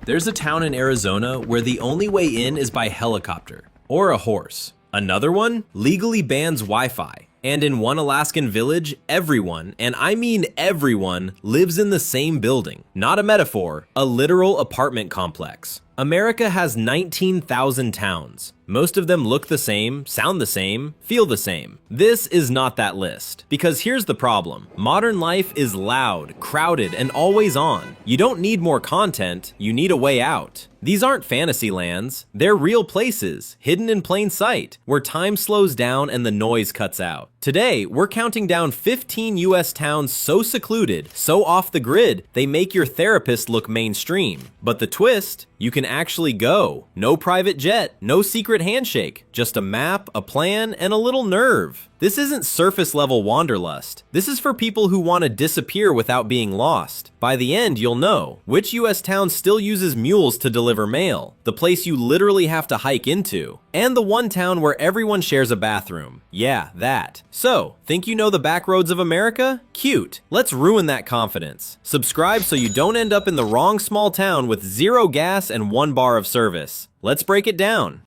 There's a town in Arizona where the only way in is by helicopter or a horse. Another one legally bans Wi-Fi. And in one Alaskan village, everyone, and I mean everyone, lives in the same building. Not a metaphor, a literal apartment complex. America has 19,000 towns. Most of them look the same, sound the same, feel the same. This is not that list. Because here's the problem. Modern life is loud, crowded, and always on. You don't need more content, you need a way out. These aren't fantasy lands. They're real places, hidden in plain sight, where time slows down and the noise cuts out. Today, we're counting down 15 US towns so secluded, so off the grid, they make your therapist look mainstream. But the twist, you can actually go. No private jet, no secret handshake, just a map, a plan, and a little nerve. This isn't surface level wanderlust. This is for people who want to disappear without being lost. By the end, you'll know which US town still uses mules to deliver mail, the place you literally have to hike into, and the one town where everyone shares a bathroom. Yeah, that. So, think you know the back roads of America? Cute. Let's ruin that confidence. Subscribe so you don't end up in the wrong small town with 0 gas and 1 bar of service. Let's break it down.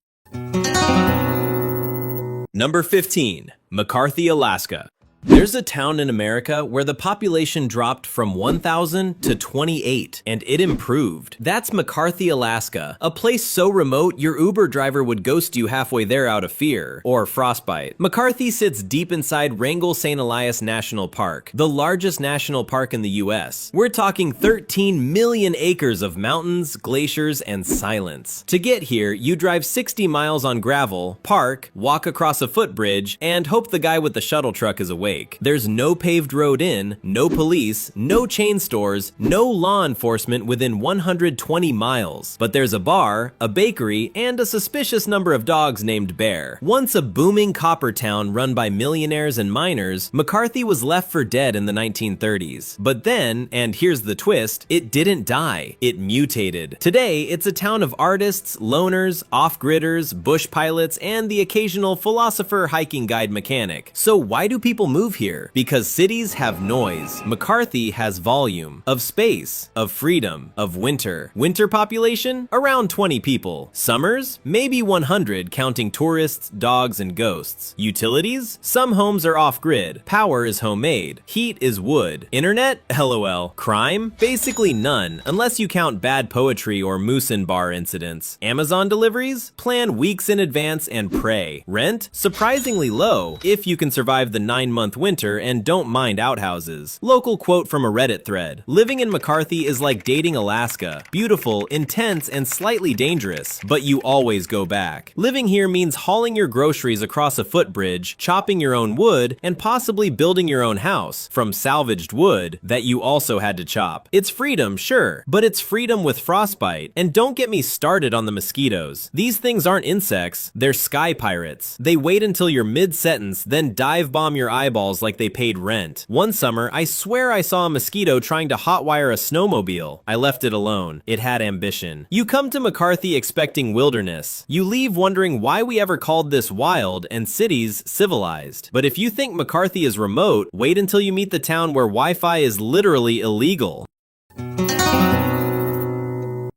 Number 15, McCarthy, Alaska. There's a town in America where the population dropped from 1,000 to 28, and it improved. That's McCarthy, Alaska, a place so remote your Uber driver would ghost you halfway there out of fear, or frostbite. McCarthy sits deep inside Wrangell St. Elias National Park, the largest national park in the US. We're talking 13 million acres of mountains, glaciers, and silence. To get here, you drive 60 miles on gravel, park, walk across a footbridge, and hope the guy with the shuttle truck is awake. There's no paved road in, no police, no chain stores, no law enforcement within 120 miles. But there's a bar, a bakery, and a suspicious number of dogs named Bear. Once a booming copper town run by millionaires and miners, McCarthy was left for dead in the 1930s. But then, and here's the twist, it didn't die, it mutated. Today, it's a town of artists, loners, off-gridders, bush pilots, and the occasional philosopher hiking guide mechanic. So why do people move here? Because cities have noise. McCarthy has volume. Of space. Of freedom. Of winter. Winter population? Around 20 people. Summers? Maybe 100 counting tourists, dogs, and ghosts. Utilities? Some homes are off-grid. Power is homemade. Heat is wood. Internet? LOL. Crime? Basically none, unless you count bad poetry or Moosin bar incidents. Amazon deliveries? Plan weeks in advance and pray. Rent? Surprisingly low, if you can survive the 9-month winter and don't mind outhouses. Local quote from a Reddit thread. Living in McCarthy is like dating Alaska. Beautiful, intense, and slightly dangerous, but you always go back. Living here means hauling your groceries across a footbridge, chopping your own wood, and possibly building your own house from salvaged wood that you also had to chop. It's freedom, sure, but it's freedom with frostbite. And don't get me started on the mosquitoes. These things aren't insects, they're sky pirates. They wait until you're mid-sentence, then dive bomb your eyeballs like they paid rent. One summer, I swear I saw a mosquito trying to hotwire a snowmobile. I left it alone. It had ambition. You come to McCarthy expecting wilderness. You leave wondering why we ever called this wild and cities civilized. But if you think McCarthy is remote, wait until you meet the town where Wi-Fi is literally illegal.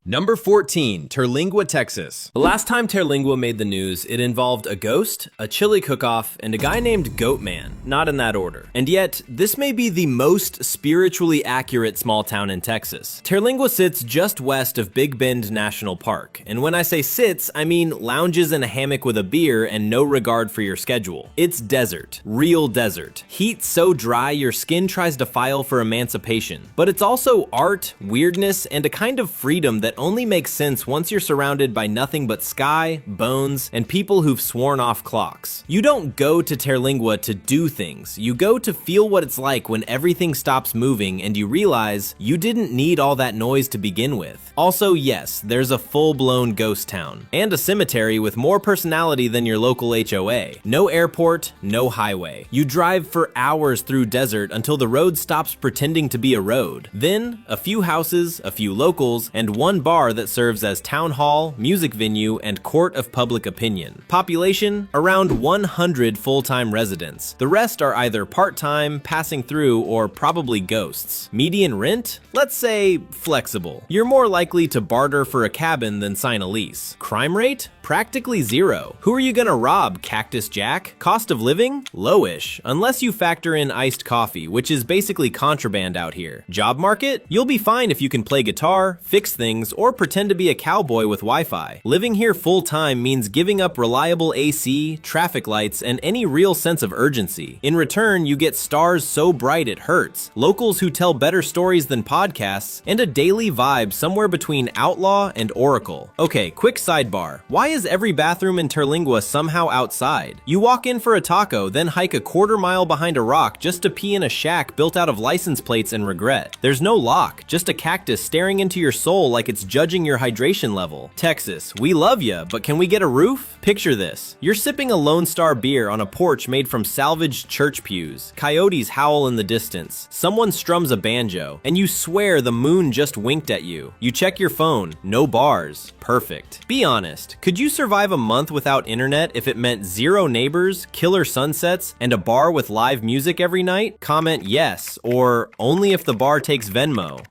Number 14, Terlingua, Texas. The last time Terlingua made the news, it involved a ghost, a chili cook-off, and a guy named Goatman, not in that order. And yet, this may be the most spiritually accurate small town in Texas. Terlingua sits just west of Big Bend National Park, and when I say sits, I mean lounges in a hammock with a beer and no regard for your schedule. It's desert, real desert. Heat so dry your skin tries to file for emancipation. But it's also art, weirdness, and a kind of freedom that only makes sense once you're surrounded by nothing but sky, bones, and people who've sworn off clocks. You don't go to Terlingua to do things. You go to feel what it's like when everything stops moving and you realize you didn't need all that noise to begin with. Also, yes, there's a full-blown ghost town. And a cemetery with more personality than your local HOA. No airport, no highway. You drive for hours through desert until the road stops pretending to be a road. Then, a few houses, a few locals, and one one bar that serves as town hall, music venue, and court of public opinion. Population, around 100 full-time residents. The rest are either part-time, passing through, or probably ghosts. Median rent? Let's say flexible. You're more likely to barter for a cabin than sign a lease. Crime rate? Practically zero. Who are you gonna rob, Cactus Jack? Cost of living? Lowish, unless you factor in iced coffee, which is basically contraband out here. Job market? You'll be fine if you can play guitar, fix things, or pretend to be a cowboy with Wi-Fi. Living here full-time means giving up reliable AC, traffic lights, and any real sense of urgency. In return, you get stars so bright it hurts, locals who tell better stories than podcasts, and a daily vibe somewhere between Outlaw and Oracle. Okay, quick sidebar. Why is every bathroom in Terlingua somehow outside? You walk in for a taco, then hike a quarter-mile behind a rock just to pee in a shack built out of license plates and regret. There's no lock, just a cactus staring into your soul like it's judging your hydration level. Texas, we love ya, but can we get a roof? Picture this. You're sipping a Lone Star beer on a porch made from salvaged church pews. Coyotes howl in the distance. Someone strums a banjo, and you swear the moon just winked at you. You check your phone, no bars. Perfect. Be honest, could you survive a month without internet if it meant 0 neighbors, killer sunsets, and a bar with live music every night? Comment yes, or only if the bar takes Venmo.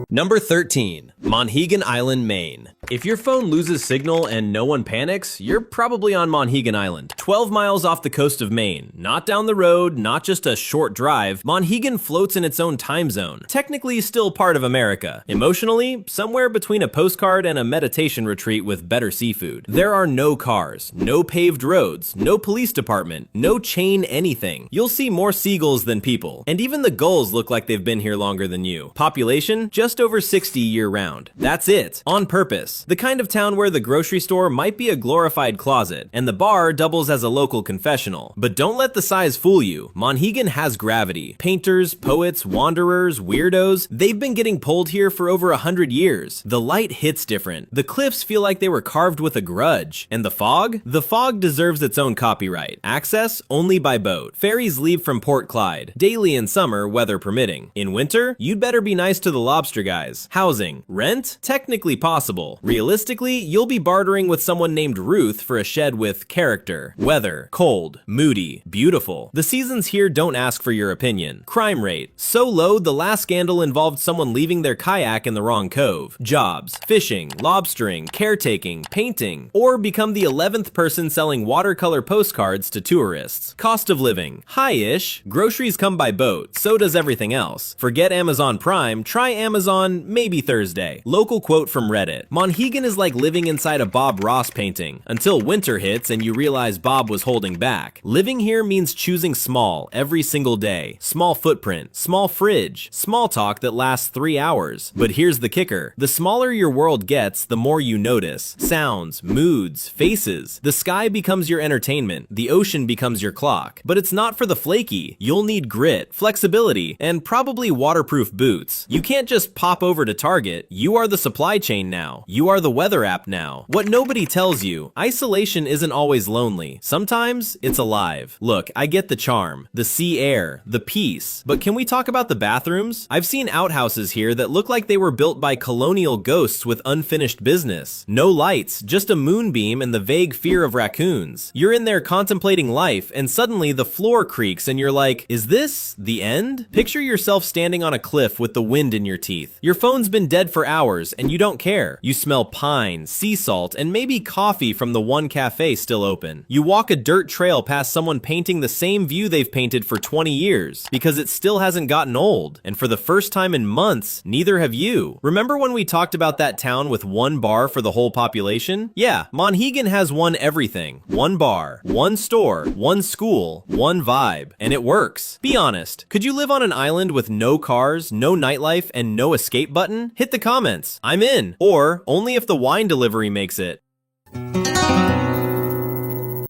Number 13. Monhegan Island, Maine. If your phone loses signal and no one panics, you're probably on Monhegan Island. 12 miles off the coast of Maine. Not down the road, not just a short drive, Monhegan floats in its own time zone. Technically still part of America. Emotionally, somewhere between a postcard and a meditation retreat with better seafood. There are no cars, no paved roads, no police department, no chain anything. You'll see more seagulls than people. And even the gulls look like they've been here longer than you. Population, just over 60 year-round. That's it. On purpose. The kind of town where the grocery store might be a glorified closet, and the bar doubles as a local confessional. But don't let the size fool you. Monhegan has gravity. Painters, poets, wanderers, weirdos, they've been getting pulled here for over 100 years. The light hits different. The cliffs feel like they were carved with a grudge. And the fog? The fog deserves its own copyright. Access only by boat. Ferries leave from Port Clyde. Daily in summer, weather permitting. In winter, you'd better be nice to the lobster guys. Housing. Rent? Technically possible. Realistically, you'll be bartering with someone named Ruth for a shed with character. Weather. Cold. Moody. Beautiful. The seasons here don't ask for your opinion. Crime rate. So low, the last scandal involved someone leaving their kayak in the wrong cove. Jobs. Fishing. Lobstering. Caretaking. Painting. Or become the 11th person selling watercolor postcards to tourists. Cost of living. High-ish. Groceries come by boat. So does everything else. Forget Amazon Prime. Try Amazon maybe Thursday. Local quote from Reddit. Monhegan is like living inside a Bob Ross painting, until winter hits and you realize Bob was holding back. Living here means choosing small every single day. Small footprint, small fridge, small talk that lasts 3 hours. But here's the kicker. The smaller your world gets, the more you notice. Sounds, moods, faces. The sky becomes your entertainment. The ocean becomes your clock. But it's not for the flaky. You'll need grit, flexibility, and probably waterproof boots. You can't just pop over to Target. You are the supply chain now. You are the weather app now. What nobody tells you, isolation isn't always lonely. Sometimes it's alive. Look, I get the charm, the sea air, the peace. But can we talk about the bathrooms? I've seen outhouses here that look like they were built by colonial ghosts with unfinished business. No lights, just a moonbeam and the vague fear of raccoons. You're in there contemplating life and suddenly the floor creaks and you're like, is this the end? Picture yourself standing on a cliff with the wind in your teeth. Your phone's been dead for hours and you don't care. You smell pine, sea salt, and maybe coffee from the one cafe still open. You walk a dirt trail past someone painting the same view they've painted for 20 years because it still hasn't gotten old. And for the first time in months, neither have you. Remember when we talked about that town with one bar for the whole population? Yeah, Monhegan has one everything. One bar, one store, one school, one vibe. And it works. Be honest, could you live on an island with no cars, no nightlife, and no escape button? Hit the comments. I'm in. Or only if the wine delivery makes it.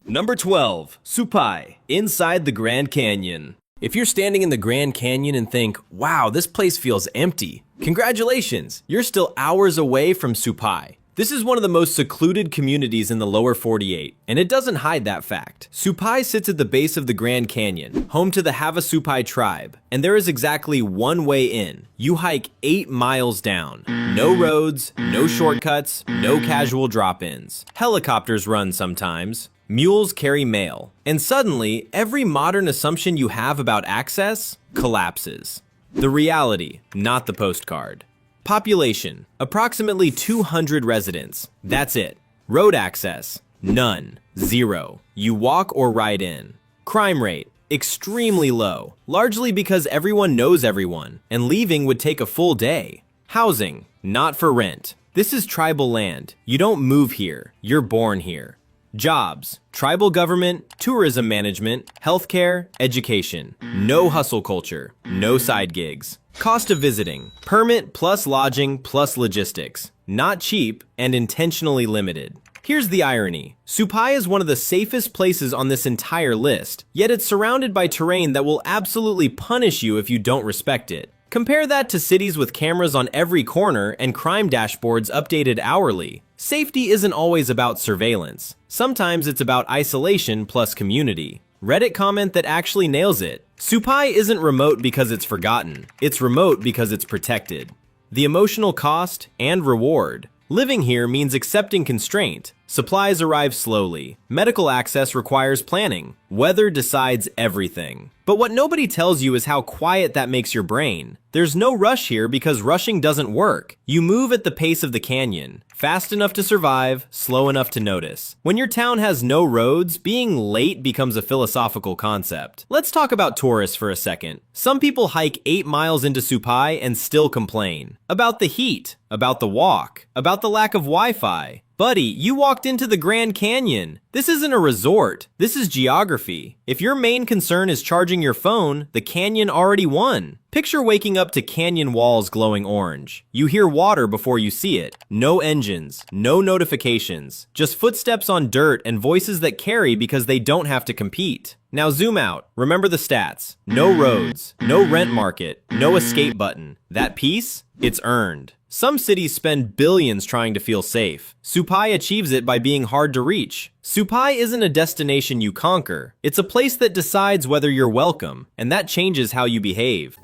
Number 12. Supai, inside the Grand Canyon. If you're standing in the Grand Canyon and think, wow, this place feels empty, congratulations, you're still hours away from Supai. This is one of the most secluded communities in the lower 48, and it doesn't hide that fact. Supai sits at the base of the Grand Canyon, home to the Havasupai tribe, and there is exactly one way in. You hike 8 miles down. No roads, no shortcuts, no casual drop-ins. Helicopters run sometimes. Mules carry mail. And suddenly, every modern assumption you have about access collapses. The reality, not the postcard. Population, approximately 200 residents. That's it. Road access, none, 0. You walk or ride in. Crime rate, extremely low, largely because everyone knows everyone, and leaving would take a full day. Housing, not for rent. This is tribal land. You don't move here, you're born here. Jobs, tribal government, tourism management, healthcare, education. No hustle culture, no side gigs. Cost of visiting, permit plus lodging plus logistics. Not cheap and intentionally limited. Here's the irony. Supai is one of the safest places on this entire list, yet it's surrounded by terrain that will absolutely punish you if you don't respect it. Compare that to cities with cameras on every corner and crime dashboards updated hourly. Safety isn't always about surveillance. Sometimes it's about isolation plus community. Reddit comment that actually nails it. Supai isn't remote because it's forgotten. It's remote because it's protected. The emotional cost and reward. Living here means accepting constraint. Supplies arrive slowly. Medical access requires planning. Weather decides everything. But what nobody tells you is how quiet that makes your brain. There's no rush here because rushing doesn't work. You move at the pace of the canyon. Fast enough to survive, slow enough to notice. When your town has no roads, being late becomes a philosophical concept. Let's talk about tourists for a second. Some people hike 8 miles into Supai and still complain. About the heat, about the walk, about the lack of Wi-Fi. Buddy, you walked into the Grand Canyon. This isn't a resort. This is geography. If your main concern is charging your phone, the canyon already won. Picture waking up to canyon walls glowing orange. You hear water before you see it. No engines, no notifications, just footsteps on dirt and voices that carry because they don't have to compete. Now zoom out. Remember the stats. No roads, no rent market, no escape button. That peace? It's earned. Some cities spend billions trying to feel safe. Supai achieves it by being hard to reach. Supai isn't a destination you conquer. It's a place that decides whether you're welcome, and that changes how you behave.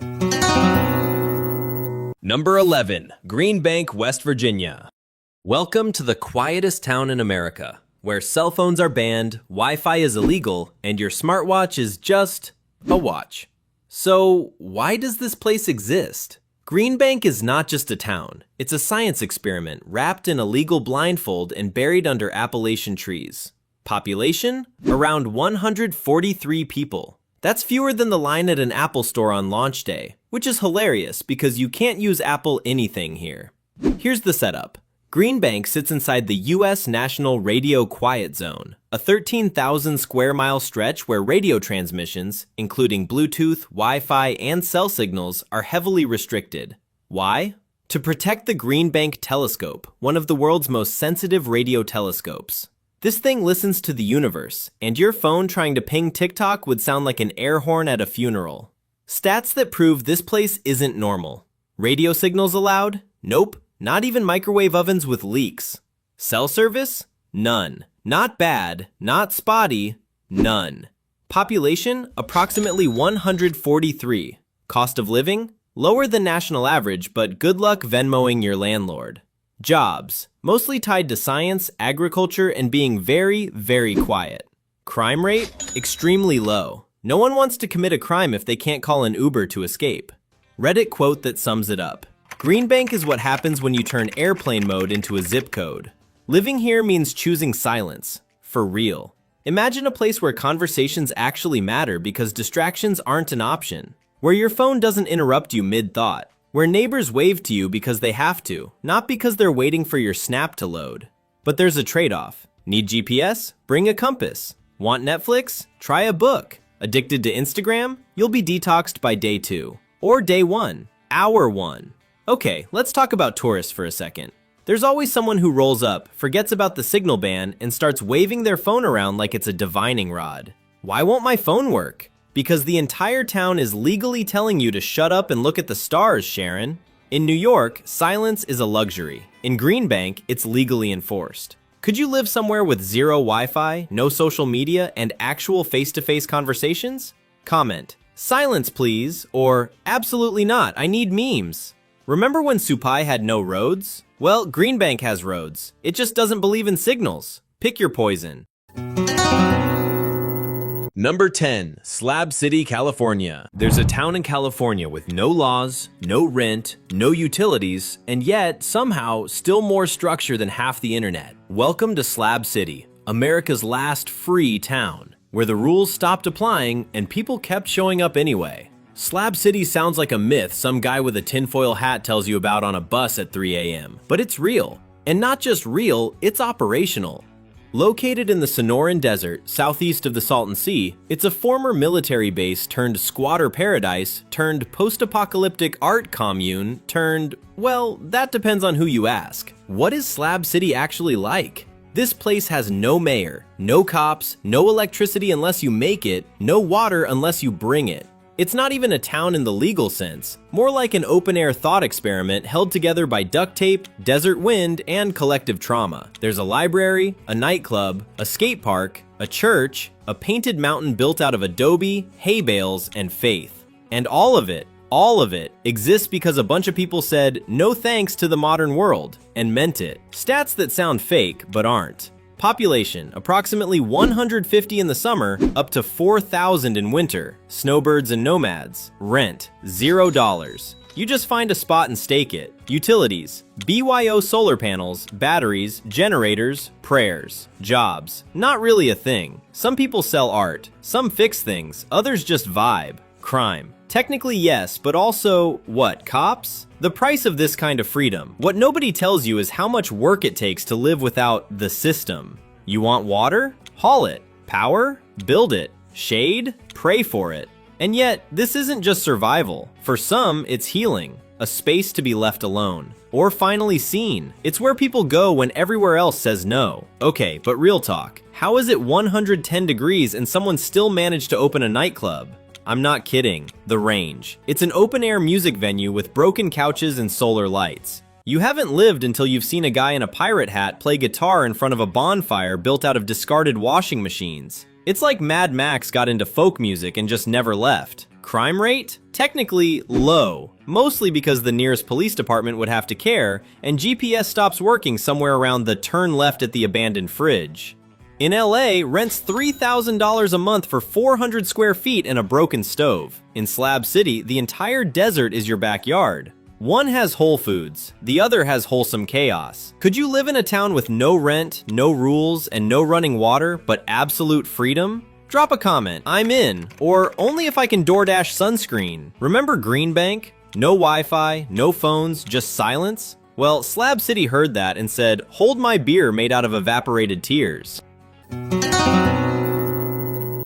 Number 11. Green Bank, West Virginia. Welcome to the quietest town in America, where cell phones are banned, Wi-Fi is illegal, and your smartwatch is just a watch. So, why does this place exist? Green Bank is not just a town. It's a science experiment wrapped in a legal blindfold and buried under Appalachian trees. Population? Around 143 people. That's fewer than the line at an Apple store on launch day, which is hilarious because you can't use Apple anything here. Here's the setup. Green Bank sits inside the U.S. National Radio Quiet Zone, a 13,000 square mile stretch where radio transmissions, including Bluetooth, Wi-Fi, and cell signals, are heavily restricted. Why? To protect the Green Bank Telescope, one of the world's most sensitive radio telescopes. This thing listens to the universe, and your phone trying to ping TikTok would sound like an air horn at a funeral. Stats that prove this place isn't normal. Radio signals allowed? Nope. Not even microwave ovens with leaks. Cell service? None. Not bad, not spotty, none. Population? Approximately 143. Cost of living? Lower than national average, but good luck Venmoing your landlord. Jobs? Mostly tied to science, agriculture, and being very, very quiet. Crime rate? Extremely low. No one wants to commit a crime if they can't call an Uber to escape. Reddit quote that sums it up. Green Bank is what happens when you turn airplane mode into a zip code. Living here means choosing silence. For real. Imagine a place where conversations actually matter because distractions aren't an option. Where your phone doesn't interrupt you mid-thought. Where neighbors wave to you because they have to, not because they're waiting for your snap to load. But there's a trade-off. Need GPS? Bring a compass. Want Netflix? Try a book. Addicted to Instagram? You'll be detoxed by day 2. Or day 1. Hour 1. Okay, let's talk about tourists for a second. There's always someone who rolls up, forgets about the signal ban, and starts waving their phone around like it's a divining rod. Why won't my phone work? Because the entire town is legally telling you to shut up and look at the stars, Sharon. In New York, silence is a luxury. In Greenbank, it's legally enforced. Could you live somewhere with zero Wi-Fi, no social media, and actual face-to-face conversations? Comment, "Silence, please," or "Absolutely not, I need memes." Remember when Supai had no roads? Well, Greenbank has roads. It just doesn't believe in signals. Pick your poison. Number 10, Slab City, California. There's a town in California with no laws, no rent, no utilities, and yet, somehow, still more structure than half the internet. Welcome to Slab City, America's last free town, where the rules stopped applying and people kept showing up anyway. Slab City sounds like a myth some guy with a tinfoil hat tells you about on a bus at 3 a.m., but it's real. And not just real, it's operational. Located in the Sonoran Desert, southeast of the Salton Sea, it's a former military base turned squatter paradise, turned post-apocalyptic art commune, turned, well, that depends on who you ask. What is Slab City actually like? This place has no mayor, no cops, no electricity unless you make it, no water unless you bring it. It's not even a town in the legal sense, more like an open-air thought experiment held together by duct tape, desert wind, and collective trauma. There's a library, a nightclub, a skate park, a church, a painted mountain built out of adobe, hay bales, and faith. And all of it exists because a bunch of people said no thanks to the modern world, and meant it. Stats that sound fake, but aren't. Population, approximately 150 in the summer, up to 4,000 in winter. Snowbirds and nomads. Rent, $0. You just find a spot and stake it. Utilities, BYO solar panels, batteries, generators, prayers. Jobs, not really a thing. Some people sell art, some fix things, others just vibe. Crime, technically yes, but also, what, cops? The price of this kind of freedom. What nobody tells you is how much work it takes to live without the system. You want water? Haul it. Power? Build it. Shade? Pray for it. And yet, this isn't just survival. For some, it's healing. A space to be left alone. Or finally seen. It's where people go when everywhere else says no. Okay, but real talk. How is it 110 degrees and someone still managed to open a nightclub? I'm not kidding. The Range. It's an open-air music venue with broken couches and solar lights. You haven't lived until you've seen a guy in a pirate hat play guitar in front of a bonfire built out of discarded washing machines. It's like Mad Max got into folk music and just never left. Crime rate? Technically low, mostly because the nearest police department would have to care, and GPS stops working somewhere around the turn left at the abandoned fridge. In LA, rent's $3,000 a month for 400 square feet and a broken stove. In Slab City, the entire desert is your backyard. One has Whole Foods, the other has wholesome chaos. Could you live in a town with no rent, no rules, and no running water, but absolute freedom? Drop a comment, I'm in, or only if I can DoorDash sunscreen. Remember Greenbank? No Wi-Fi, no phones, just silence? Well, Slab City heard that and said, hold my beer made out of evaporated tears.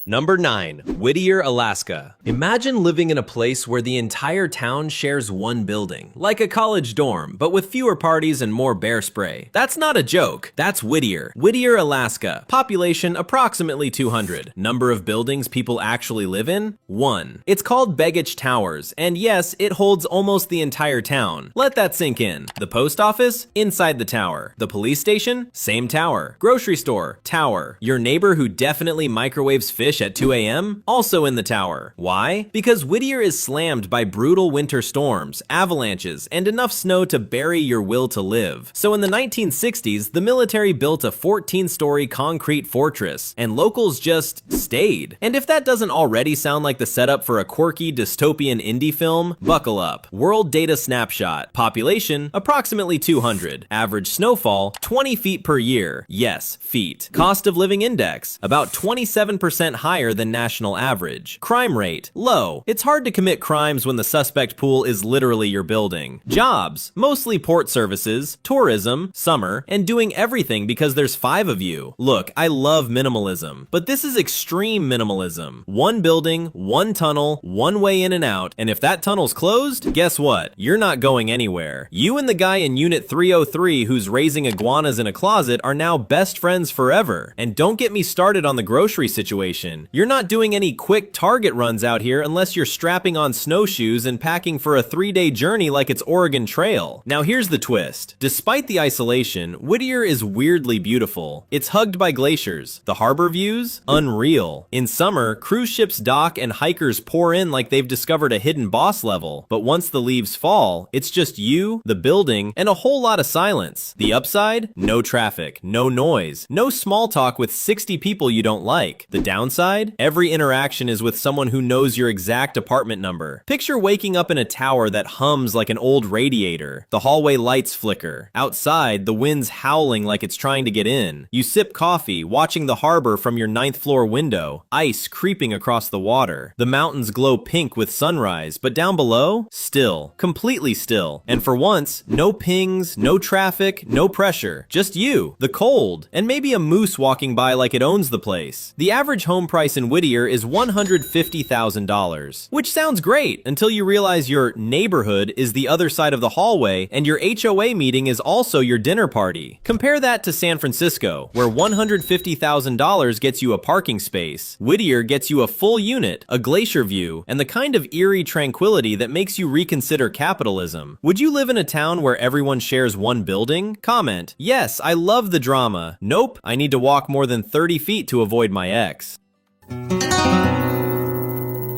Number 9, Whittier, Alaska. Imagine living in a place where the entire town shares one building, like a college dorm, but with fewer parties and more bear spray. That's not a joke. That's Whittier. Whittier, Alaska. Population approximately 200. Number of buildings people actually live in? 1. It's called Begich Towers, and yes, it holds almost the entire town. Let that sink in. The post office? Inside the tower. The police station? Same tower. Grocery store? Tower. Your neighbor who definitely microwaves fish at 2 a.m.? Also in the tower. Why? Because Whittier is slammed by brutal winter storms, avalanches, and enough snow to bury your will to live. So in the 1960s, the military built a 14-story concrete fortress, and locals just stayed. And if that doesn't already sound like the setup for a quirky dystopian indie film, buckle up. World data snapshot. Population, approximately 200. Average snowfall, 20 feet per year. Yes, feet. Cost of living index, about 27% higher than national average. Crime rate, low. It's hard to commit crimes when the suspect pool is literally your building. Jobs, mostly port services, tourism, summer, and doing everything because there's 5 of you. Look, I love minimalism, but this is extreme minimalism. One building, one tunnel, one way in and out, and if that tunnel's closed, guess what? You're not going anywhere. You and the guy in Unit 303 who's raising iguanas in a closet are now best friends forever. And don't get me started on the grocery situation. vacation. You're not doing any quick Target runs out here unless you're strapping on snowshoes and packing for a 3-day journey like it's Oregon Trail. Now here's the twist. Despite the isolation, Whittier is weirdly beautiful. It's hugged by glaciers. The harbor views? Unreal. In summer, cruise ships dock and hikers pour in like they've discovered a hidden boss level. But once the leaves fall, it's just you, the building, and a whole lot of silence. The upside? No traffic, no noise, no small talk with 60 people you don't like. The downside? Every interaction is with someone who knows your exact apartment number. Picture waking up in a tower that hums like an old radiator. The hallway lights flicker. Outside, the wind's howling like it's trying to get in. You sip coffee, watching the harbor from your 9th floor window, ice creeping across the water. The mountains glow pink with sunrise, but down below, still, completely still. And for once, no pings, no traffic, no pressure. Just you, the cold, and maybe a moose walking by like it owns the place. The average home price in Whittier is $150,000, which sounds great until you realize your neighborhood is the other side of the hallway and your HOA meeting is also your dinner party. Compare that to San Francisco, where $150,000 gets you a parking space. Whittier gets you a full unit, a glacier view, and the kind of eerie tranquility that makes you reconsider capitalism. Would you live in a town where everyone shares one building? Comment, yes, I love the drama. Nope, I need to walk more than 30 feet to avoid my ex.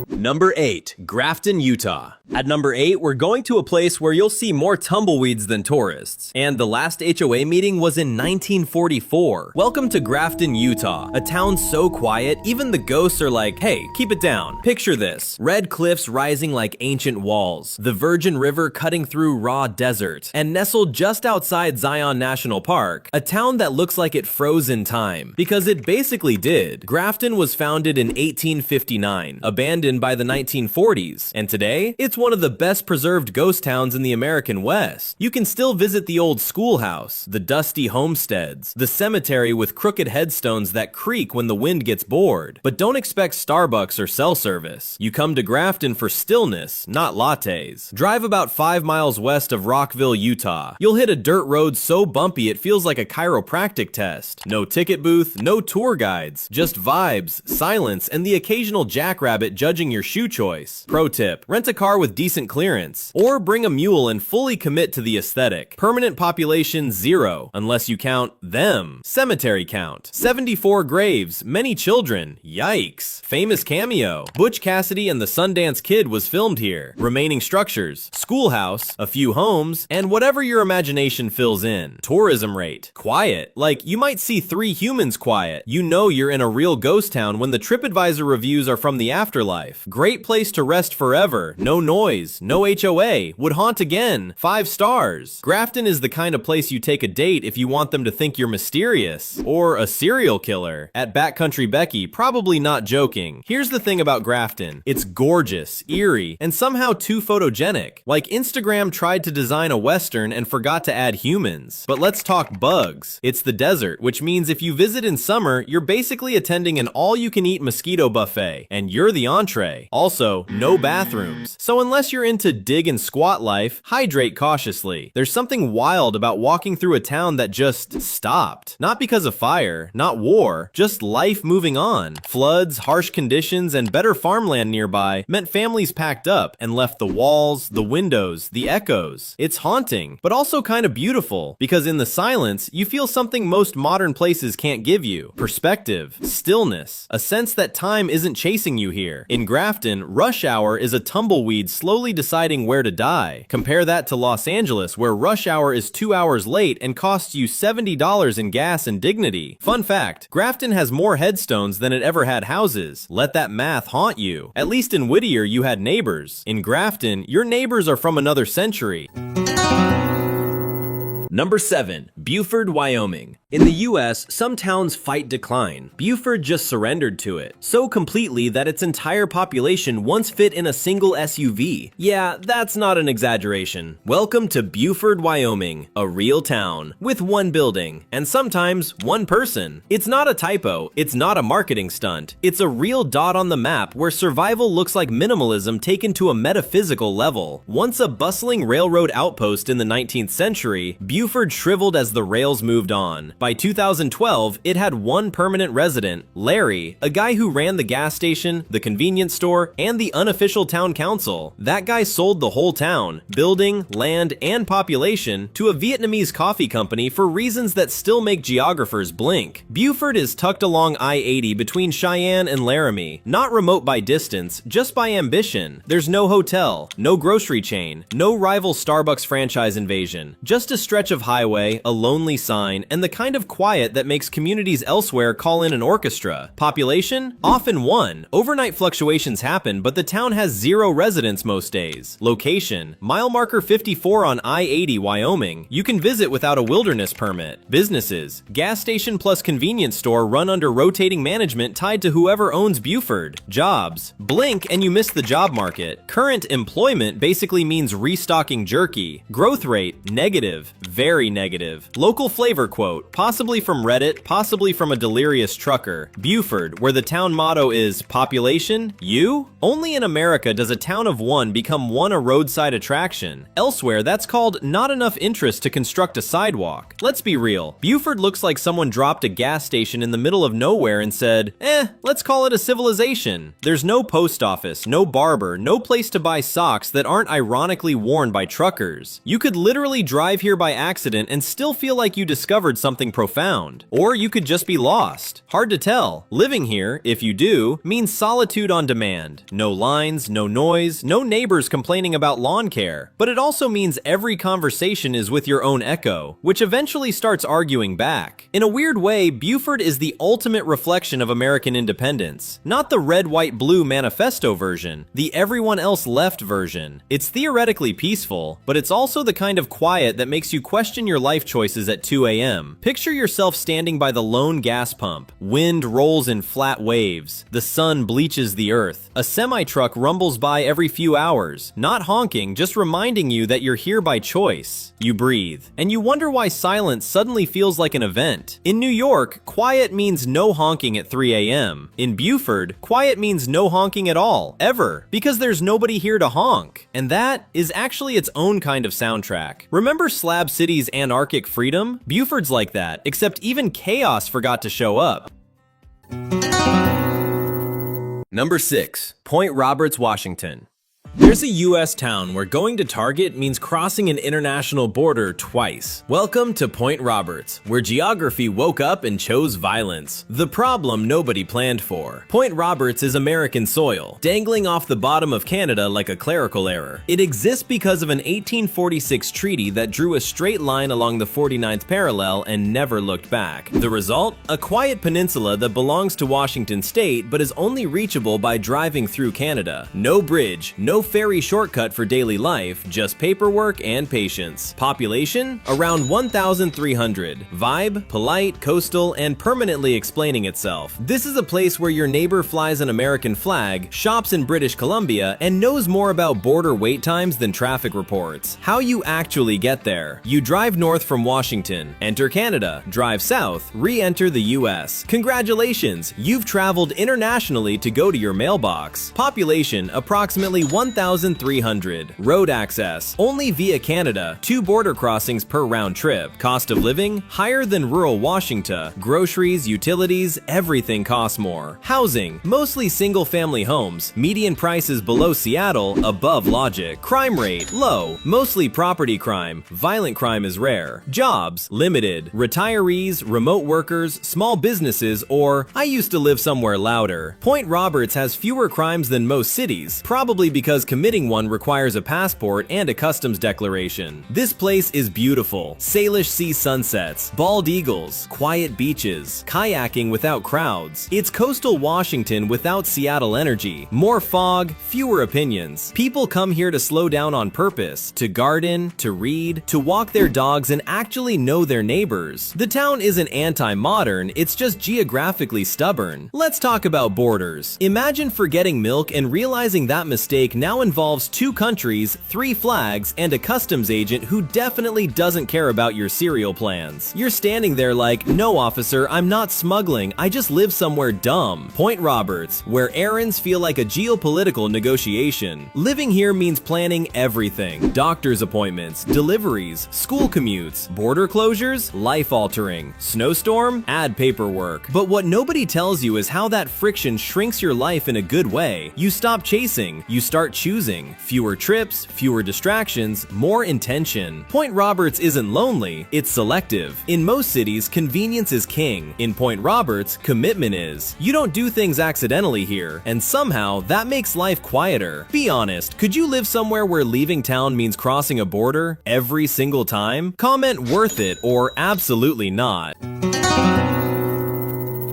Number 8. Grafton, Utah. At number 8, we're going to a place where you'll see more tumbleweeds than tourists. And the last HOA meeting was in 1944. Welcome to Grafton, Utah, a town so quiet, even the ghosts are like, hey, keep it down. Picture this. Red cliffs rising like ancient walls, the Virgin River cutting through raw desert, and nestled just outside Zion National Park, a town that looks like it froze in time. Because it basically did. Grafton was founded in 1859, abandoned by the 1940s, and today, it's one of the best preserved ghost towns in the American West. You can still visit the old schoolhouse, the dusty homesteads, the cemetery with crooked headstones that creak when the wind gets bored. But don't expect Starbucks or cell service. You come to Grafton for stillness, not lattes. Drive about 5 miles west of Rockville, Utah. You'll hit a dirt road so bumpy it feels like a chiropractic test. No ticket booth, no tour guides, just vibes, silence, and the occasional jackrabbit judging your shoe choice. Pro tip, rent a car with decent clearance, or bring a mule and fully commit to the aesthetic. Permanent population 0, unless you count them. Cemetery count, 74 graves, many children, yikes. Famous cameo, Butch Cassidy and the Sundance Kid was filmed here. Remaining structures, schoolhouse, a few homes, and whatever your imagination fills in. Tourism rate, quiet, like you might see 3 humans quiet. You know you're in a real ghost town when the TripAdvisor reviews are from the afterlife. Great place to rest forever, no noise, no HOA, would haunt again, 5 stars. Grafton is the kind of place you take a date if you want them to think you're mysterious, or a serial killer. At Backcountry Becky, probably not joking. Here's the thing about Grafton, it's gorgeous, eerie, and somehow too photogenic. Like Instagram tried to design a Western and forgot to add humans. But let's talk bugs. It's the desert, which means if you visit in summer, you're basically attending an all-you-can-eat mosquito buffet, and you're the entree. Also, no bathrooms. So unless you're into dig and squat life, hydrate cautiously. There's something wild about walking through a town that just stopped. Not because of fire, not war, just life moving on. Floods, harsh conditions, and better farmland nearby meant families packed up and left the walls, the windows, the echoes. It's haunting, but also kind of beautiful, because in the silence, you feel something most modern places can't give you. Perspective, stillness, a sense that time isn't chasing you here. In Grafton, rush hour is a tumbleweed slowly deciding where to die. Compare that to Los Angeles, where rush hour is 2 hours late and costs you $70 in gas and dignity. Fun fact, Grafton has more headstones than it ever had houses. Let that math haunt you. At least in Whittier, you had neighbors. In Grafton, your neighbors are from another century. Number 7. Buford, Wyoming. In the U.S., some towns fight decline. Buford just surrendered to it, so completely that its entire population once fit in a single SUV. Yeah, that's not an exaggeration. Welcome to Buford, Wyoming, a real town, with one building, and sometimes one person. It's not a typo, it's not a marketing stunt. It's a real dot on the map where survival looks like minimalism taken to a metaphysical level. Once a bustling railroad outpost in the 19th century, Buford shriveled as the rails moved on. By 2012, it had one permanent resident, Larry, a guy who ran the gas station, the convenience store, and the unofficial town council. That guy sold the whole town, building, land, and population to a Vietnamese coffee company for reasons that still make geographers blink. Buford is tucked along I-80 between Cheyenne and Laramie, not remote by distance, just by ambition. There's no hotel, no grocery chain, no rival Starbucks franchise invasion, just a stretch of highway, a lonely sign, and the kind of quiet that makes communities elsewhere call in an orchestra. Population? Often 1. Overnight fluctuations happen, but the town has 0 residents most days. Location? Mile marker 54 on I-80, Wyoming. You can visit without a wilderness permit. Businesses? Gas station plus convenience store run under rotating management tied to whoever owns Buford. Jobs? Blink and you miss the job market. Current employment basically means restocking jerky. Growth rate? Negative. Very negative. Local flavor quote, possibly from Reddit, possibly from a delirious trucker. Buford, where the town motto is population, you? Only in America does a town of 1 become 1 a roadside attraction. Elsewhere, that's called not enough interest to construct a sidewalk. Let's be real, Buford looks like someone dropped a gas station in the middle of nowhere and said, let's call it a civilization. There's no post office, no barber, no place to buy socks that aren't ironically worn by truckers. You could literally drive here by accident and still feel like you discovered something profound. Or you could just be lost. Hard to tell. Living here, if you do, means solitude on demand. No lines, no noise, no neighbors complaining about lawn care. But it also means every conversation is with your own echo, which eventually starts arguing back. In a weird way, Buford is the ultimate reflection of American independence. Not the red, white, blue manifesto version, the everyone else left version. It's theoretically peaceful, but it's also the kind of quiet that makes you question your life choices at 2 a.m. Picture yourself standing by the lone gas pump. Wind rolls in flat waves. The sun bleaches the earth. A semi-truck rumbles by every few hours, not honking, just reminding you that you're here by choice. You breathe, and you wonder why silence suddenly feels like an event. In New York, quiet means no honking at 3 a.m. In Buford, quiet means no honking at all, ever, because there's nobody here to honk. And that is actually its own kind of soundtrack. Remember Slab City's anarchic freedom? Buford's like that, except even chaos forgot to show up. Number 6. Point Roberts, Washington. There's a U.S. town where going to Target means crossing an international border twice. Welcome to Point Roberts, where geography woke up and chose violence. The problem nobody planned for. Point Roberts is American soil, dangling off the bottom of Canada like a clerical error. It exists because of an 1846 treaty that drew a straight line along the 49th parallel and never looked back. The result? A quiet peninsula that belongs to Washington state but is only reachable by driving through Canada. No bridge, no ferry shortcut for daily life, just paperwork and patience. Population? Around 1,300. Vibe? Polite, coastal, and permanently explaining itself. This is a place where your neighbor flies an American flag, shops in British Columbia, and knows more about border wait times than traffic reports. How you actually get there. You drive north from Washington, enter Canada, drive south, re-enter the U.S. Congratulations, you've traveled internationally to go to your mailbox. Population? Approximately 1,300. Road access, only via Canada, 2 border crossings per round trip. Cost of living, higher than rural Washington. Groceries, utilities, everything costs more. Housing, mostly single-family homes. Median prices below Seattle, above logic. Crime rate, low, mostly property crime. Violent crime is rare. Jobs, limited. Retirees, remote workers, small businesses, or I used to live somewhere louder. Point Roberts has fewer crimes than most cities, probably because committing one requires a passport and a customs declaration. This place is beautiful. Salish sea sunsets, bald eagles, quiet beaches, kayaking without crowds. It's coastal Washington without Seattle energy. More fog, fewer opinions. People come here to slow down on purpose, to garden, to read, to walk their dogs and actually know their neighbors. The town isn't anti-modern, it's just geographically stubborn. Let's talk about borders. Imagine forgetting milk and realizing that mistake traffic now involves 2 countries, 3 flags, and a customs agent who definitely doesn't care about your cereal plans. You're standing there like, "No, officer, I'm not smuggling, I just live somewhere dumb." Point Roberts, where errands feel like a geopolitical negotiation. Living here means planning everything. Doctor's appointments, deliveries, school commutes, border closures, life-altering. Snowstorm? Add paperwork. But what nobody tells you is how that friction shrinks your life in a good way. You stop chasing, you start choosing. Fewer trips, fewer distractions, more intention. Point Roberts isn't lonely, it's selective. In most cities, convenience is king. In Point Roberts, commitment is. You don't do things accidentally here, and somehow that makes life quieter. Be honest, could you live somewhere where leaving town means crossing a border every single time? Comment worth it or absolutely not.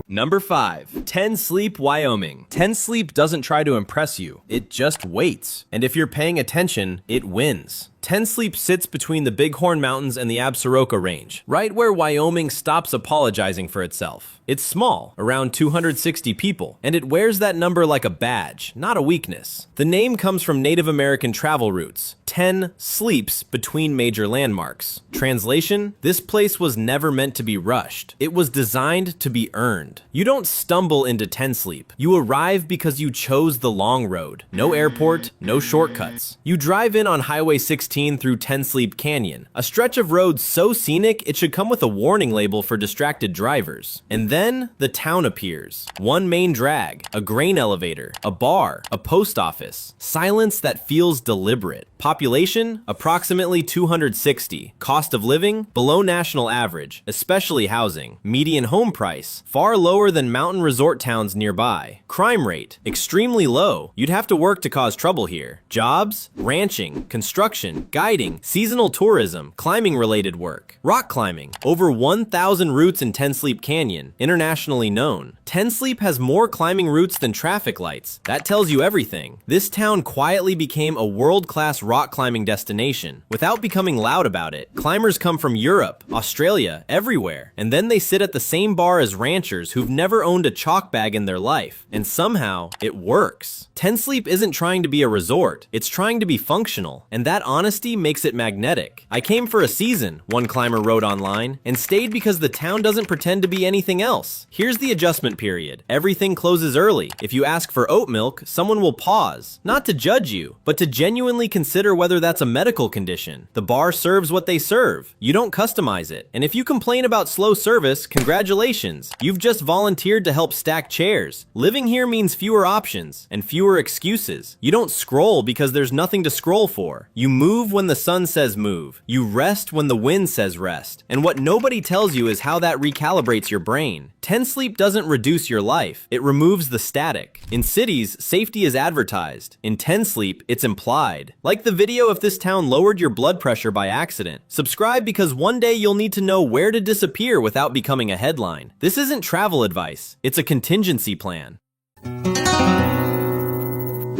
Number 5. 10 Sleep, Wyoming. 10 Sleep doesn't try to impress you, it just waits. And if you're paying attention, it wins. 10 Sleep sits between the Bighorn Mountains and the Absaroka Range, right where Wyoming stops apologizing for itself. It's small, around 260 people, and it wears that number like a badge, not a weakness. The name comes from Native American travel routes. 10 sleeps between major landmarks. Translation: this place was never meant to be rushed. It was designed to be earned. You don't stumble into 10 Sleep. You arrive because you chose the long road. No airport, no shortcuts. You drive in on Highway 16 through 10 Sleep Canyon, a stretch of road so scenic it should come with a warning label for distracted drivers. And then the town appears. One main drag, a grain elevator, a bar, a post office. Silence that feels deliberate. Population, approximately 260. Cost of living, below national average, especially housing. Median home price, far lower than mountain resort towns nearby. Crime rate, extremely low. You'd have to work to cause trouble here. Jobs, ranching, construction, guiding, seasonal tourism, climbing-related work. Rock climbing, over 1,000 routes in 10 Sleep Canyon, internationally known. 10 Sleep has more climbing routes than traffic lights. That tells you everything. This town quietly became a world-class rock climbing destination without becoming loud about it. Climbers come from Europe, Australia, everywhere, and then they sit at the same bar as ranchers who've never owned a chalk bag in their life, and somehow it works. 10 Sleep isn't trying to be a resort, it's trying to be functional, and that honesty makes it magnetic. "I came for a season," one climber wrote online, "and stayed because the town doesn't pretend to be anything else. Here's the adjustment period. Everything closes early. If you ask for oat milk, someone will pause, not to judge you, but to genuinely consider whether that's a medical condition. The bar serves what they serve. You don't customize it. And if you complain about slow service, congratulations. You've just volunteered to help stack chairs. Living here means fewer options and fewer excuses. You don't scroll because there's nothing to scroll for. You move when the sun says move. You rest when the wind says rest. And what nobody tells you is how that recalibrates your brain. 10 Sleep doesn't reduce your life. It removes the static. In cities, safety is advertised. In 10 Sleep, it's implied. Like the video if this town lowered your blood pressure by accident. Subscribe because one day you'll need to know where to disappear without becoming a headline. This isn't travel advice. It's a contingency plan.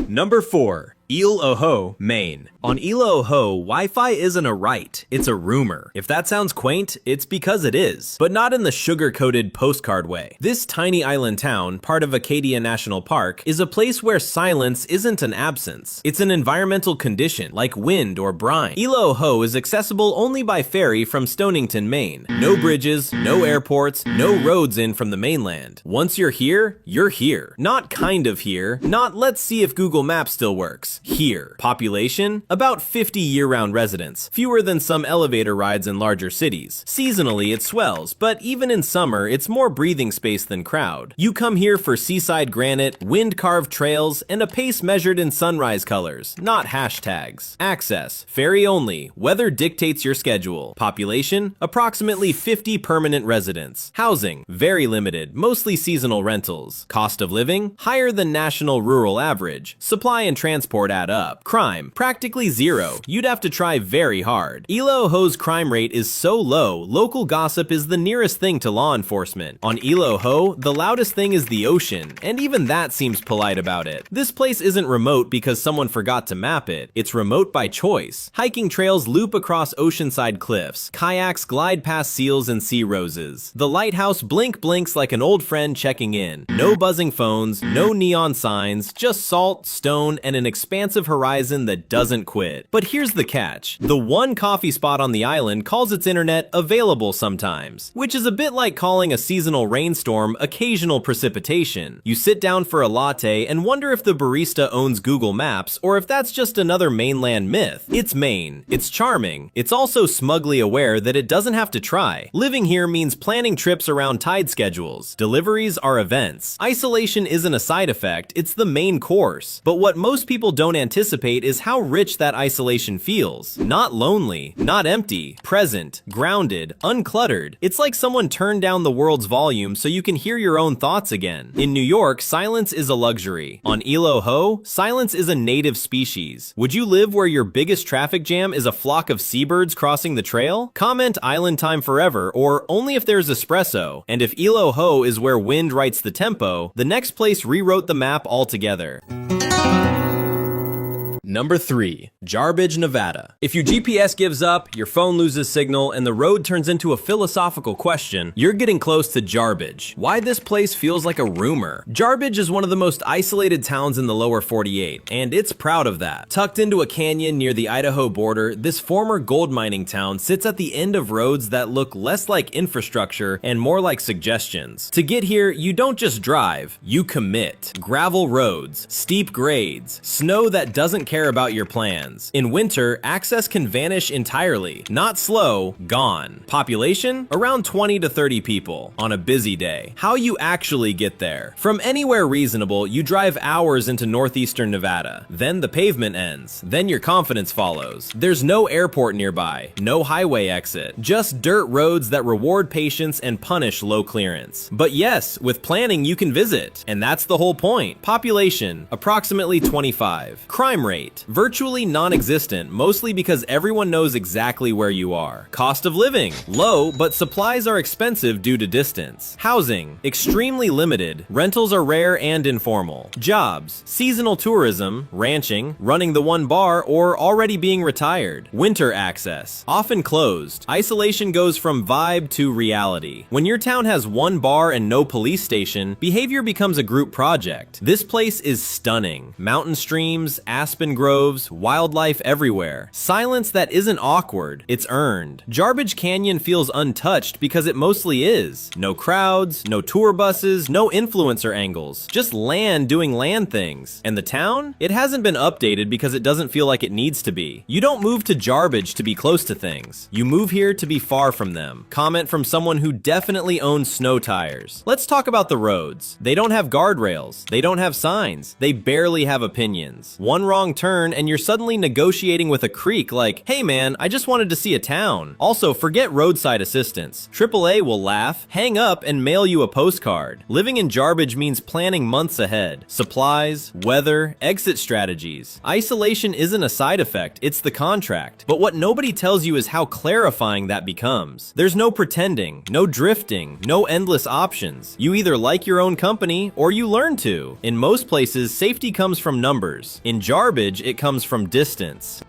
Number 4. Isle-Ojo, Maine. On Isle-Ojo, Wi-Fi isn't a right, it's a rumor. If that sounds quaint, it's because it is, but not in the sugar-coated postcard way. This tiny island town, part of Acadia National Park, is a place where silence isn't an absence. It's an environmental condition, like wind or brine. Isle-Ojo is accessible only by ferry from Stonington, Maine. No bridges, no airports, no roads in from the mainland. Once you're here, you're here. Not kind of here, not let's see if Google Maps still works. Here. Population? About 50 year-round residents, fewer than some elevator rides in larger cities. Seasonally, it swells, but even in summer, it's more breathing space than crowd. You come here for seaside granite, wind-carved trails, and a pace measured in sunrise colors, not hashtags. Access: ferry only. Weather dictates your schedule. Population? Approximately 50 permanent residents. Housing? Very limited, mostly seasonal rentals. Cost of living? Higher than national rural average. Supply and transport add up. Crime, practically zero. You'd have to try very hard. Isle-Ojo's crime rate is so low, local gossip is the nearest thing to law enforcement. On Isle-Ojo, the loudest thing is the ocean, and even that seems polite about it. This place isn't remote because someone forgot to map it. It's remote by choice. Hiking trails loop across oceanside cliffs. Kayaks glide past seals and sea roses. The lighthouse blinks like an old friend checking in. No buzzing phones, no neon signs, just salt, stone, and an expensive expansive horizon that doesn't quit. But here's the catch. The one coffee spot on the island calls its internet available sometimes, which is a bit like calling a seasonal rainstorm occasional precipitation. You sit down for a latte and wonder if the barista owns Google Maps or if that's just another mainland myth. It's Maine. It's charming. It's also smugly aware that it doesn't have to try. Living here means planning trips around tide schedules. Deliveries are events. Isolation isn't a side effect, it's the main course. But what most people don't anticipate is how rich that isolation feels. Not lonely, not empty, present, grounded, uncluttered. It's like someone turned down the world's volume so you can hear your own thoughts again. In New York, silence is a luxury. On Ilo Ho, silence is a native species. Would you live where your biggest traffic jam is a flock of seabirds crossing the trail? Comment island time forever or only if there's espresso. And if Ilo Ho is where wind writes the tempo, the next place rewrote the map altogether. Number 3. Jarbidge, Nevada. If your GPS gives up, your phone loses signal, and the road turns into a philosophical question, you're getting close to Jarbidge. Why this place feels like a rumor. Jarbidge is one of the most isolated towns in the lower 48, and it's proud of that. Tucked into a canyon near the Idaho border, this former gold mining town sits at the end of roads that look less like infrastructure and more like suggestions. To get here, you don't just drive, you commit. Gravel roads, steep grades, snow that doesn't care about your plans. In winter, access can vanish entirely. Not slow, gone. Population? Around 20 to 30 people on a busy day. How you actually get there? From anywhere reasonable, you drive hours into northeastern Nevada. Then the pavement ends. Then your confidence follows. There's no airport nearby, no highway exit, just dirt roads that reward patience and punish low clearance. But yes, with planning you can visit. And that's the whole point. Population, approximately 25. Crime rate, virtually non-existent, mostly because everyone knows exactly where you are. Cost of living, low, but supplies are expensive due to distance. Housing, extremely limited. Rentals are rare and informal. Jobs, seasonal tourism, ranching, running the one bar, or already being retired. Winter access, often closed. Isolation goes from vibe to reality. When your town has one bar and no police station, behavior becomes a group project. This place is stunning. Mountain streams, aspen groves, wildlife everywhere. Silence that isn't awkward, it's earned. Jarbidge Canyon feels untouched because it mostly is. No crowds, no tour buses, no influencer angles. Just land doing land things. And the town? It hasn't been updated because it doesn't feel like it needs to be. You don't move to Jarbidge to be close to things. You move here to be far from them. Comment from someone who definitely owns snow tires. Let's talk about the roads. They don't have guardrails. They don't have signs. They barely have opinions. One wrong turn and you're suddenly negotiating with a creek like, hey man, I just wanted to see a town. Also, forget roadside assistance. AAA will laugh, hang up, and mail you a postcard. Living in Jarbidge means planning months ahead. Supplies, weather, exit strategies. Isolation isn't a side effect, it's the contract. But what nobody tells you is how clarifying that becomes. There's no pretending, no drifting, no endless options. You either like your own company or you learn to. In most places, safety comes from numbers. In Jarbidge, it comes from distance.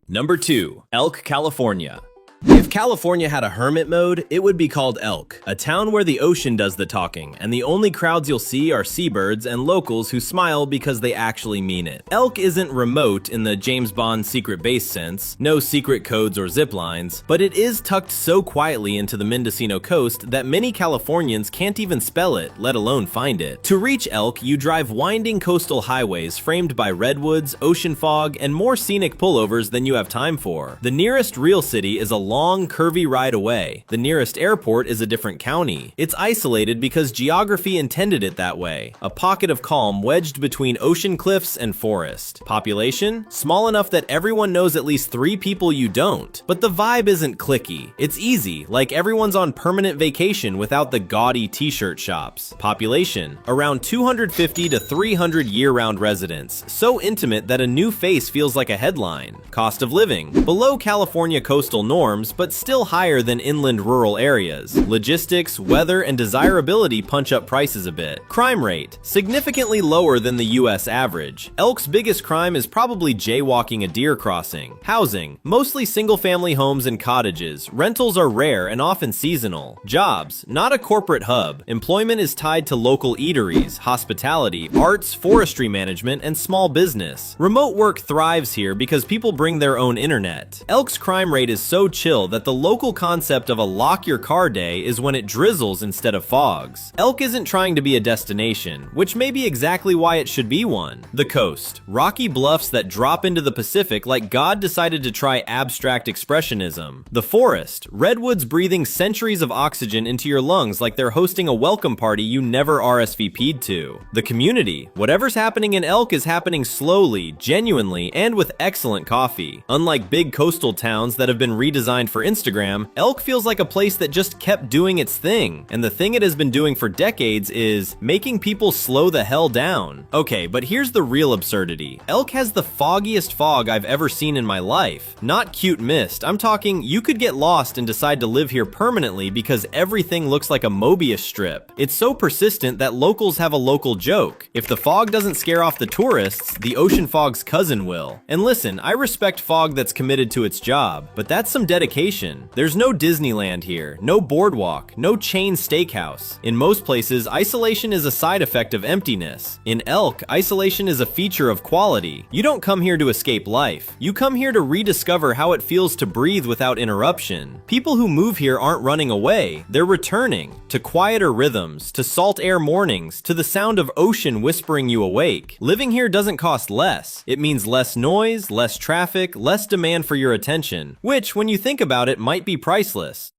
Number 2. Elk, California. If California had a hermit mode, it would be called Elk, a town where the ocean does the talking, and the only crowds you'll see are seabirds and locals who smile because they actually mean it. Elk isn't remote in the James Bond secret base sense, no secret codes or zip lines, but it is tucked so quietly into the Mendocino coast that many Californians can't even spell it, let alone find it. To reach Elk, you drive winding coastal highways framed by redwoods, ocean fog, and more scenic pullovers than you have time for. The nearest real city is a long, curvy ride away. The nearest airport is a different county. It's isolated because geography intended it that way. A pocket of calm wedged between ocean cliffs and forest. Population? Small enough that everyone knows at least 3 people you don't. But the vibe isn't cliquey. It's easy, like everyone's on permanent vacation without the gaudy t-shirt shops. Population? Around 250 to 300 year-round residents. So intimate that a new face feels like a headline. Cost of living? Below California coastal norms, norms, but still higher than inland rural areas. Logistics, weather, and desirability punch up prices a bit. Crime rate, significantly lower than the US average. Elk's biggest crime is probably jaywalking a deer crossing. Housing, mostly single-family homes and cottages. Rentals are rare and often seasonal. Jobs, not a corporate hub. Employment is tied to local eateries, hospitality, arts, forestry management, and small business. Remote work thrives here because people bring their own internet. Elk's crime rate is so chill that the local concept of a lock your car day is when it drizzles instead of fogs. Elk isn't trying to be a destination, which may be exactly why it should be one. The coast, rocky bluffs that drop into the Pacific like God decided to try abstract expressionism. The forest, redwoods breathing centuries of oxygen into your lungs like they're hosting a welcome party you never RSVP'd to. The community, whatever's happening in Elk is happening slowly, genuinely, and with excellent coffee. Unlike big coastal towns that have been redesigned for Instagram, Elk feels like a place that just kept doing its thing, and the thing it has been doing for decades is making people slow the hell down. Okay, but here's the real absurdity. Elk has the foggiest fog I've ever seen in my life. Not cute mist, I'm talking you could get lost and decide to live here permanently because everything looks like a Mobius strip. It's so persistent that locals have a local joke. If the fog doesn't scare off the tourists, the ocean fog's cousin will. And listen, I respect fog that's committed to its job, but that's some dedication. There's no Disneyland here, no boardwalk, no chain steakhouse. In most places, isolation is a side effect of emptiness. In Elk, isolation is a feature of quality. You don't come here to escape life. You come here to rediscover how it feels to breathe without interruption. People who move here aren't running away, they're returning to quieter rhythms, to salt air mornings, to the sound of ocean whispering you awake. Living here doesn't cost less. It means less noise, less traffic, less demand for your attention, which, when you think about it, might be priceless.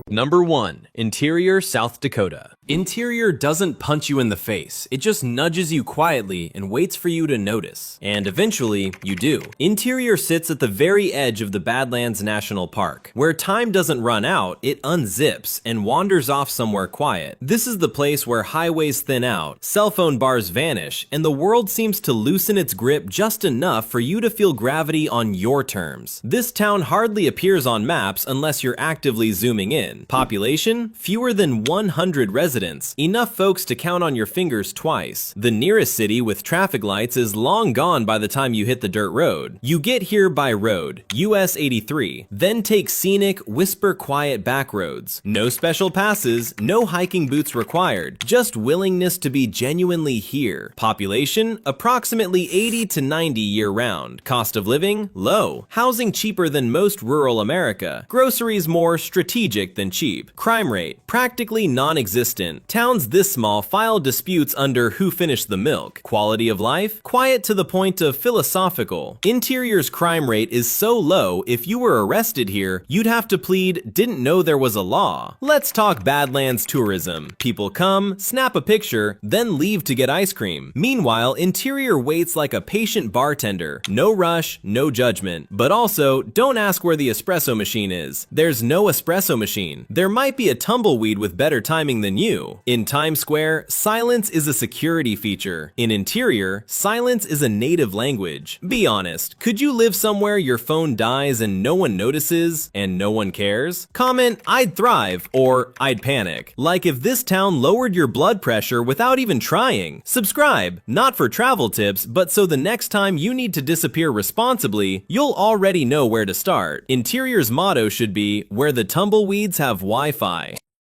Number 1. Interior, South Dakota. Interior doesn't punch you in the face, it just nudges you quietly and waits for you to notice. And eventually, you do. Interior sits at the very edge of the Badlands National Park. Where time doesn't run out, it unzips and wanders off somewhere quiet. This is the place where highways thin out, cell phone bars vanish, and the world seems to loosen its grip just enough for you to feel gravity on your terms. This town hardly appears on maps unless you're actively zooming in. Population? Fewer than 100 residents. Enough folks to count on your fingers twice. The nearest city with traffic lights is long gone by the time you hit the dirt road. You get here by road, US 83, then take scenic, whisper quiet back roads. No special passes, no hiking boots required, just willingness to be genuinely here. Population? Approximately 80 to 90 year-round. Cost of living? Low. Housing cheaper than most rural America. Groceries more strategic than cheap. Crime rate? Practically non-existent. Towns this small file disputes under who finished the milk. Quality of life? Quiet to the point of philosophical. Interior's crime rate is so low, if you were arrested here, you'd have to plead, didn't know there was a law. Let's talk Badlands tourism. People come, snap a picture, then leave to get ice cream. Meanwhile, Interior waits like a patient bartender. No rush, no judgment. But also, don't ask where the espresso machine is. There's no espresso machine. There might be a tumbleweed with better timing than you. In Times Square, silence is a security feature. In Interior, silence is a native language. Be honest, could you live somewhere your phone dies and no one notices and no one cares? Comment, I'd thrive, or I'd panic. Like if this town lowered your blood pressure without even trying. Subscribe, not for travel tips, but so the next time you need to disappear responsibly, you'll already know where to start. Interior's motto should be, where the tumbleweeds have Wi-Fi.